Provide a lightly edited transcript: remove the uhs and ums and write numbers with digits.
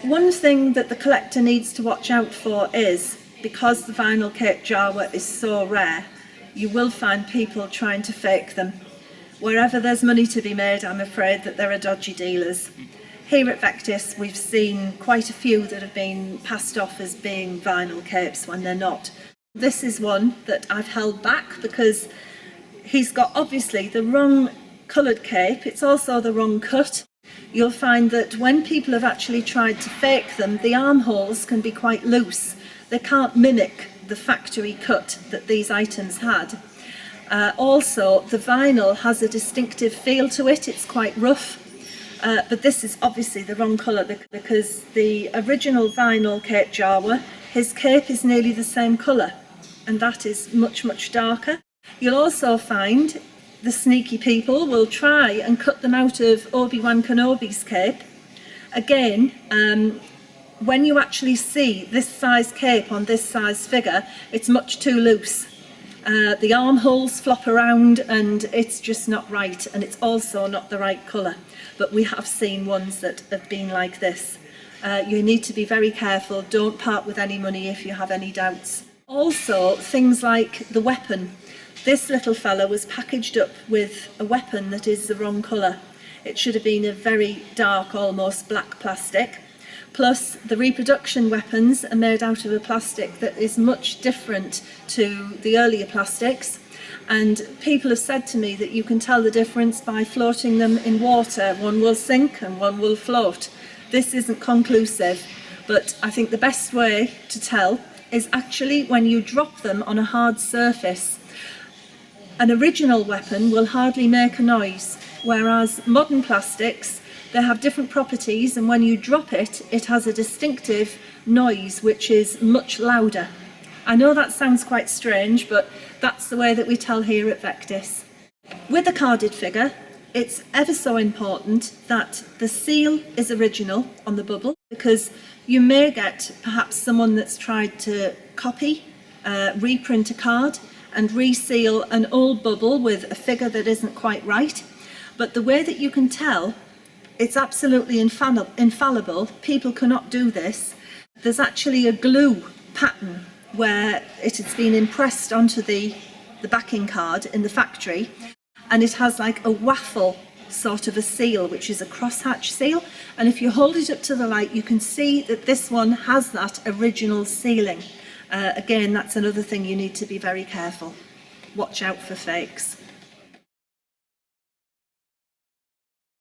One thing that the collector needs to watch out for is, because the vinyl Cape Jawa is so rare, you will find people trying to fake them. Wherever there's money to be made, I'm afraid that there are dodgy dealers. Here at Vectis, we've seen quite a few that have been passed off as being vinyl capes when they're not. This is one that I've held back because he's got obviously the wrong coloured cape, it's also the wrong cut. You'll find that when people have actually tried to fake them, the armholes can be quite loose. They can't mimic the factory cut that these items had. Also, the vinyl has a distinctive feel to it, it's quite rough. But this is obviously the wrong colour because the original vinyl Cape Jawa, his cape is nearly the same colour, and that is much, much darker. You'll also find the sneaky people will try and cut them out of Obi-Wan Kenobi's cape. Again, when you actually see this size cape on this size figure, it's much too loose. The armholes flop around and it's just not right, and it's also not the right colour. But we have seen ones that have been like this. You need to be very careful, don't part with any money if you have any doubts. Also, things like the weapon. This little fella was packaged up with a weapon that is the wrong colour. It should have been a very dark, almost black plastic. Plus, the reproduction weapons are made out of a plastic that is much different to the earlier plastics. And people have said to me that you can tell the difference by floating them in water. One will sink and one will float. This isn't conclusive, but I think the best way to tell is actually when you drop them on a hard surface. An original weapon will hardly make a noise, whereas modern plastics, they have different properties, and when you drop it, it has a distinctive noise which is much louder. I know that sounds quite strange, but that's the way that we tell here at Vectis. With a carded figure, it's ever so important that the seal is original on the bubble, because you may get perhaps someone that's tried to copy, reprint a card, and reseal an old bubble with a figure that isn't quite right. But the way that you can tell, it's absolutely infallible. People cannot do this. There's actually a glue pattern where it has been impressed onto the backing card in the factory, and it has like a waffle sort of a seal, which is a crosshatch seal, and if you hold it up to the light you can see that this one has that original sealing. Again, that's another thing you need to be very careful. Watch out for fakes.